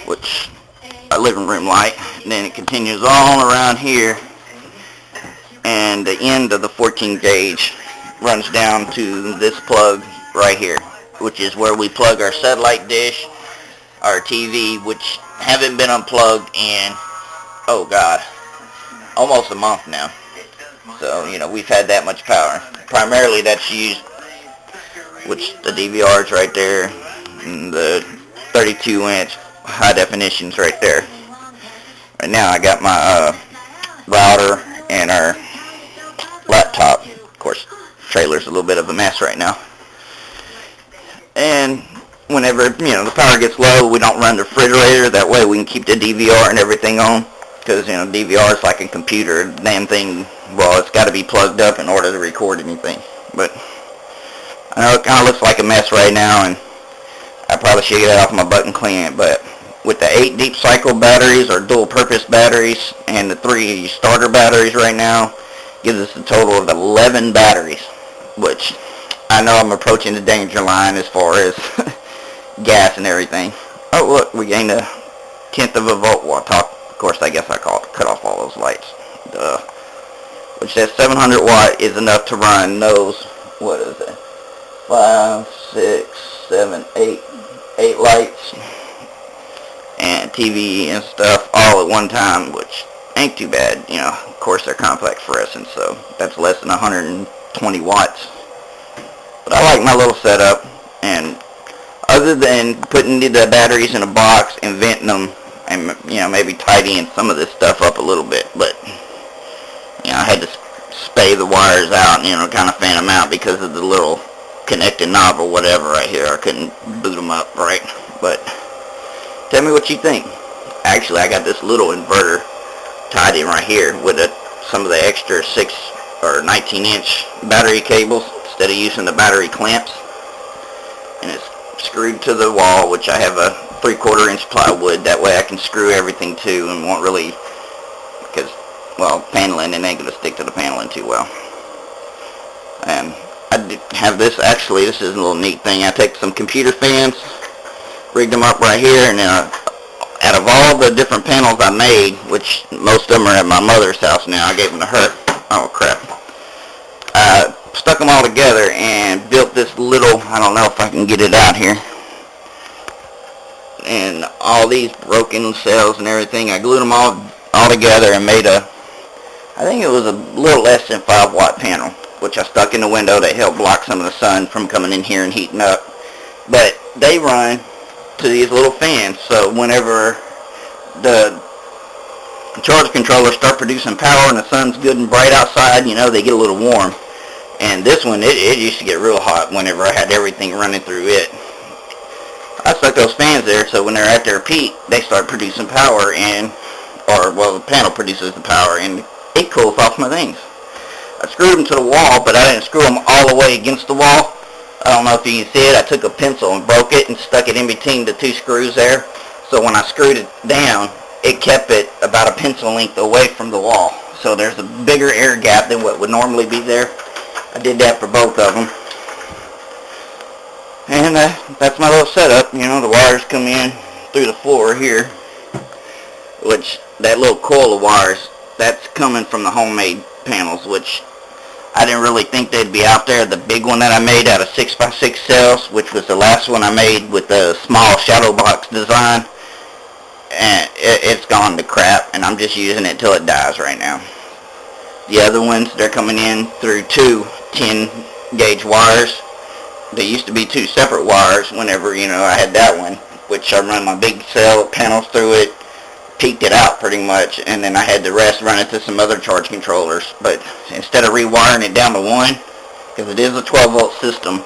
which a living room light. And then it continues all around here, and the end of the 14 gauge runs down to this plug right here, which is where we plug our satellite dish, our TV, which haven't been unplugged in, oh God, almost a month now. So, we've had that much power. Primarily that's used, which the DVR's right there, and the 32-inch high definition's right there. Right now I got my router and our laptop. Of course, trailer's a little bit of a mess right now. And whenever, the power gets low, we don't run the refrigerator. That way we can keep the DVR and everything on. Because, DVR is like a computer. Damn thing, well, it's got to be plugged up in order to record anything. But I know it kind of looks like a mess right now, and I probably should get it off my butt and clean it. But with the 8 deep cycle batteries, or dual purpose batteries, and the 3 starter batteries right now, gives us a total of 11 batteries, which I know I'm approaching the danger line as far as gas and everything. Oh look, we gained a tenth of a volt while talk. Of course, I guess I cut off all those lights. Duh. Which says 700 watt is enough to run those, what is it, 5, 6, 7, 8 lights and TV and stuff all at one time, which ain't too bad. Of course they're complex fluorescent, so that's less than 120 watts. But I like my little setup, and other than putting the batteries in a box and venting them, and maybe tidying some of this stuff up a little bit, but I had to spay the wires out, kind of fan them out because of the little connecting knob or whatever right here. I couldn't boot them up right. But tell me what you think. Actually, I got this little inverter tied in right here with some of the extra 6 or 19-inch battery cables instead of using the battery clamps, and it's screwed to the wall, which I have a 3/4 inch plywood. That way I can screw everything to, and won't really, because, well, paneling, it ain't going to stick to the paneling too well. And I have this, actually, this is a little neat thing. I take some computer fans, rigged them up right here, and out of all the different panels I made, which most of them are at my mother's house now, I gave them to her. Oh crap. I stuck them all together and built this little, I don't know if I can get it out here, and all these broken cells and everything, I glued them all together and made I think it was a little less than 5 watt panel, which I stuck in the window to help block some of the sun from coming in here and heating up. But they run to these little fans, so whenever the charge controllers start producing power and the sun's good and bright outside, they get a little warm. And this one, it used to get real hot whenever I had everything running through it. I stuck those fans there, so when they're at their peak, they start producing power, the panel produces the power, and it cools off my things. I screwed them to the wall, but I didn't screw them all the way against the wall. I don't know if you can see it. I took a pencil and broke it and stuck it in between the 2 screws there. So when I screwed it down, it kept it about a pencil length away from the wall. So there's a bigger air gap than what would normally be there. I did that for both of them. And that's my little setup. The wires come in through the floor here, which that little coil of wires, that's coming from the homemade panels, which I didn't really think they'd be out there. The big one that I made out of 6x6 cells, which was the last one I made with the small shadow box design, and it's gone to crap, and I'm just using it till it dies right now. The other ones, they're coming in through 2 10-gauge wires. They used to be 2 separate wires whenever, I had that one, which I run my big cell panels through it, peaked it out pretty much, and then I had the rest run it to some other charge controllers. But instead of rewiring it down to 1, because it is a 12-volt system,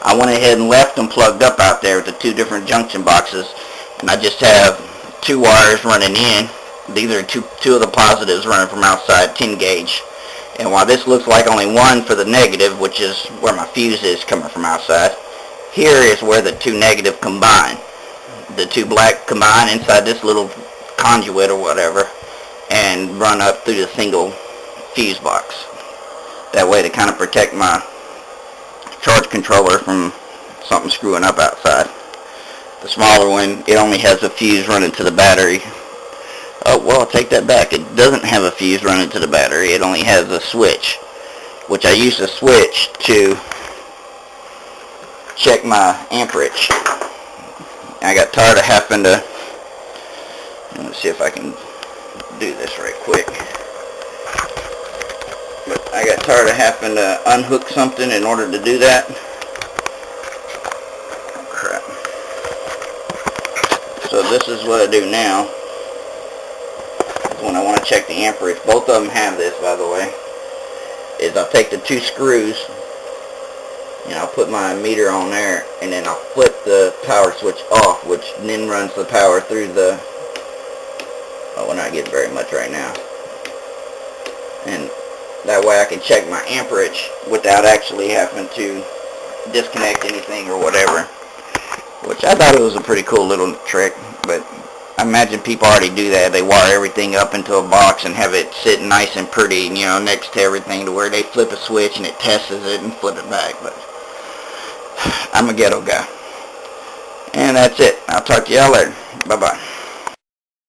I went ahead and left them plugged up out there with the 2 different junction boxes, and I just have 2 wires running in. These are two of the positives running from outside, 10 gauge. And while this looks like only 1 for the negative, which is where my fuse is coming from outside, here is where the 2 negative combine. The 2 black combine inside this little conduit or whatever, and run up through the single fuse box. That way to kind of protect my charge controller from something screwing up outside. The smaller one, it only has a fuse running to the battery. Oh, well, I'll take that back. It doesn't have a fuse running to the battery. It only has a switch, which I use the switch to check my amperage. I got tired of having to, let's see if I can do this right quick. But I got tired of having to unhook something in order to do that. Oh, crap. So this is what I do now. When I want to check the amperage, both of them have this, by the way, is I'll take the two screws and I'll put my meter on there, and then I'll flip the power switch off, which then runs the power through the, oh, we're not getting very much right now, and that way I can check my amperage without actually having to disconnect anything or whatever, which I thought it was a pretty cool little trick. But I imagine people already do that. They wire everything up into a box and have it sit nice and pretty, you know, next to everything, to where they flip a switch and it tests it and flip it back. But I'm a ghetto guy. And that's it. I'll talk to y'all later. Bye-bye.